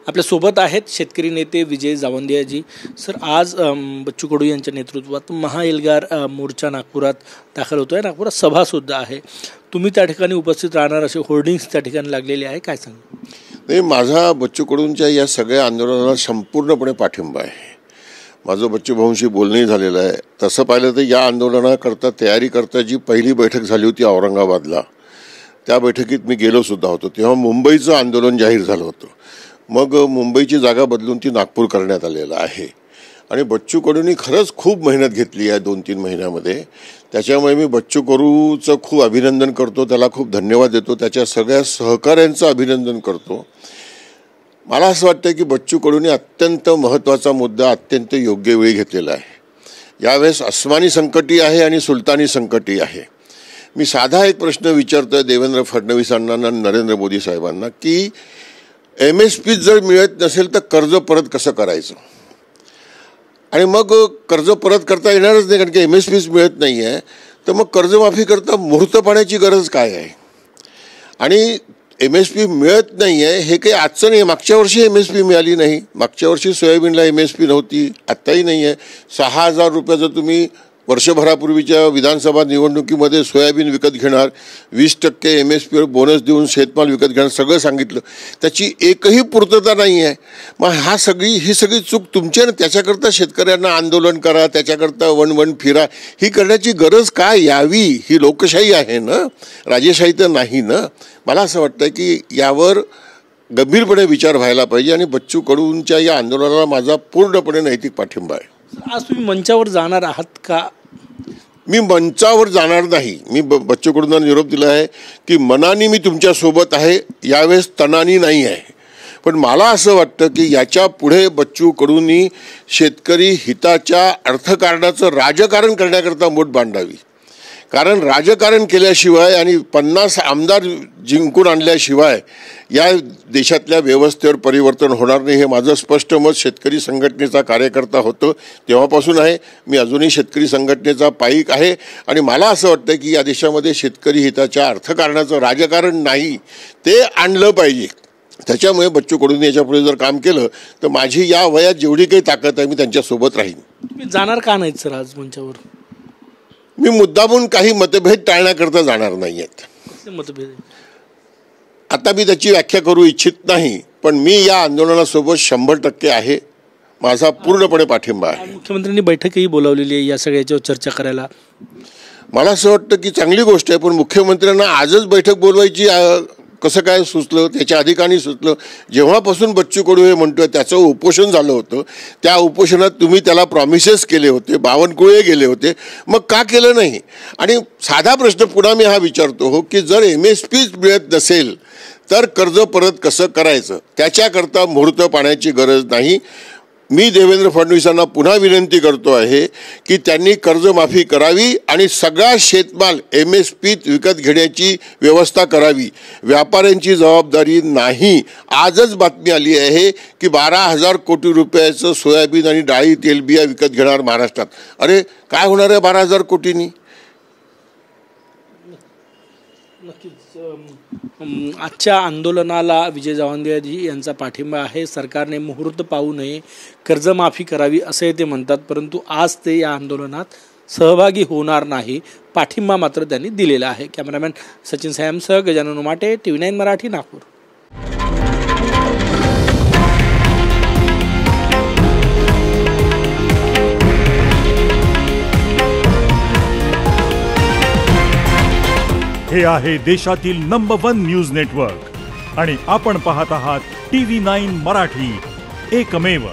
आपल्यासोबत आहेत शेतकरी नेते विजय जावंदेजी सर। आज बच्चू कडू यांच्या नेतृत्वात महाएल्गार मोर्चा नागपुरात दाखल होतोय, नागपुरात सभासुद्धा आहे। तुम्ही त्या ठिकाणी उपस्थित राहणार असे होर्डिंग्स त्या ठिकाणी लागलेले आहे, काय सांगा? नाही, माझा बच्चू कडूंच्या या सगळ्या आंदोलनाला संपूर्णपणे पाठिंबा आहे। माझं बच्चू भाऊंशी बोलणंही झालेलं आहे। तसं पाहिलं तर या आंदोलनाकरता तयारी करता जी पहिली बैठक झाली होती औरंगाबादला, त्या बैठकीत मी गेलो सुद्धा होतो। तेव्हा मुंबईचं आंदोलन जाहीर झालं होतं, मग मुंबईची जागा बदलून ती नागपूर करण्यात आलेलं आहे। आणि बच्चू कडूंनी खरंच खूप मेहनत घेतली आहे 2-3 महिन्यामध्ये। त्याच्यामुळे मी बच्चू कडूचं खूप अभिनंदन करतो, त्याला खूप धन्यवाद देतो, त्याच्या सगळ्या सहकाऱ्यांचं अभिनंदन करतो। मला असं वाटतं की बच्चू कडूंनी अत्यंत महत्त्वाचा मुद्दा अत्यंत योग्य वेळी घेतलेला आहे। यावेळेस अस्मानी संकटही आहे आणि सुलतानी संकटही आहे। मी साधा एक प्रश्न विचारतोय देवेंद्र फडणवीसांना आणि नरेंद्र मोदी साहेबांना की MSP जर मिळत नसेल तर कर्ज परत कसं करायचं? आणि मग कर्ज परत करता येणारच नाही, कारण की MSP मिळत नाही आहे, तर मग कर्जमाफी करता मुहूर्त पाण्याची गरज काय आहे? आणि MSP मिळत नाही आहे हे काही आजचं नाही, मागच्या वर्षी MSP मिळाली नाही, मागच्या वर्षी सोयाबीनला MSP नव्हती, आत्ताही नाही आहे। 6,000 रुपयाचं तुम्ही वर्षभरापूर्वीच्या विधानसभा निवडणुकीमध्ये सोयाबीन विकत घेणार, 20% MSPवर बोनस देऊन शेतमाल विकत घेणार, सगळं सांगितलं, त्याची एकही पूर्तता नाही आहे। मग ही सगळी चूक तुमची आहे ना। त्याच्याकरता शेतकऱ्यांना आंदोलन करा, त्याच्याकरता वन फिरा, ही करण्याची गरज काय यावी? ही लोकशाही आहे ना, राजेशाही तर नाही ना। मला असं वाटतं की यावर गंभीरपणे विचार व्हायला पाहिजे आणि बच्चू कडूंच्या या आंदोलनाला माझा पूर्णपणे नैतिक पाठिंबा आहे। आज तुम्ही मंचावर जाणार आहात का? मी मंचावर जाणार नाही। मी बच्चू कडूंना निरोप दिला आहे की मनाने मी तुमच्यासोबत आहे, यावेळेस तनानी नाही आहे। पण मला असं वाटतं की याच्या पुढे बच्चू कडूंनी शेतकरी हिताच्या अर्थकारणाचं राजकारण करण्याकरता मोठ बांधावी। कारण राजकारण केल्याशिवाय आणि 50 आमदार जिंकून आणल्याशिवाय या देशातल्या व्यवस्थेवर परिवर्तन होणार नाही, हे माझं स्पष्ट मत शेतकरी संघटनेचा कार्यकर्ता होतं तेव्हापासून आहे। मी अजूनही शेतकरी संघटनेचा पाईक आहे आणि मला असं वाटतं की या देशामध्ये शेतकरी हिताच्या अर्थकारणाचं राजकारण नाही, ते आणलं पाहिजे। त्याच्यामुळे बच्चू कडूंनी याच्यापुढे जर काम केलं तर माझी या वयात जेवढी काही ताकद आहे मी त्यांच्यासोबत राहीन। तुम्ही जाणार का नाहीत सर आज मंचावर? मी मुद्दामून काही मतभेद टाळण्याकरता जाणार नाही आहेत। मतभेद आता मी त्याची व्याख्या करू इच्छित नाही, पण मी या आंदोलनासोबत 100% आहे, माझा पूर्णपणे पाठिंबा आहे। मुख्यमंत्र्यांनी बैठकही बोलावलेली आहे या सगळ्याच्यावर चर्चा करायला। मला असं वाटतं की चांगली गोष्ट आहे, पण मुख्यमंत्र्यांना आजच बैठक बोलवायची कसं काय सुचलं? त्याच्या अधिकारांनी सुचलं। जेव्हापासून बच्चू कडू हे म्हणतोय त्याचं उपोषण झालं होतं, त्या उपोषणात तुम्ही त्याला प्रॉमिसेस केले होते, बावनकुळे गेले होते, मग का केलं नाही? आणि साधा प्रश्न पुन्हा मी हा विचारतो हो की जर MSP मिळत नसेल तर कर्ज परत कसं करायचं? त्याच्याकरता मुहूर्त पाण्याची गरज नाही। मी देवेंद्र फडणवीसांना पुन्हा विनंती करतो आहे की त्यांनी कर्जमाफी करावी आणि सगळा शेतमाल MSP विकत घेण्याची व्यवस्था करावी। व्यापाऱ्यांची जबाबदारी नाही। आजच बातमी आली आहे की 12,000 कोटी रुपयाचं सोयाबीन आणि डाळी तेलबिया विकत घेणार महाराष्ट्रात। अरे काय होणार आहे 12,000 कोटींनी? नक्कीच आजच्या आंदोलनाला विजय जावंदेजी यांचा पाठिंबा आहे। सरकारने मुहूर्त पाहू नये, कर्जमाफी करावी असे ते म्हणतात, परंतु आज ते या आंदोलनात सहभागी होणार नाही, पाठिंबा मात्र त्यांनी दिलेला आहे। कॅमेरामॅन सचिन सॅमसह गजानन उमाटे, TV9 मराठी, नागपूर। हे आहे देशातील नंबर 1 न्यूज नेटवर्क आणि आपण पाहत आहात TV9 मराठी, एकमेव।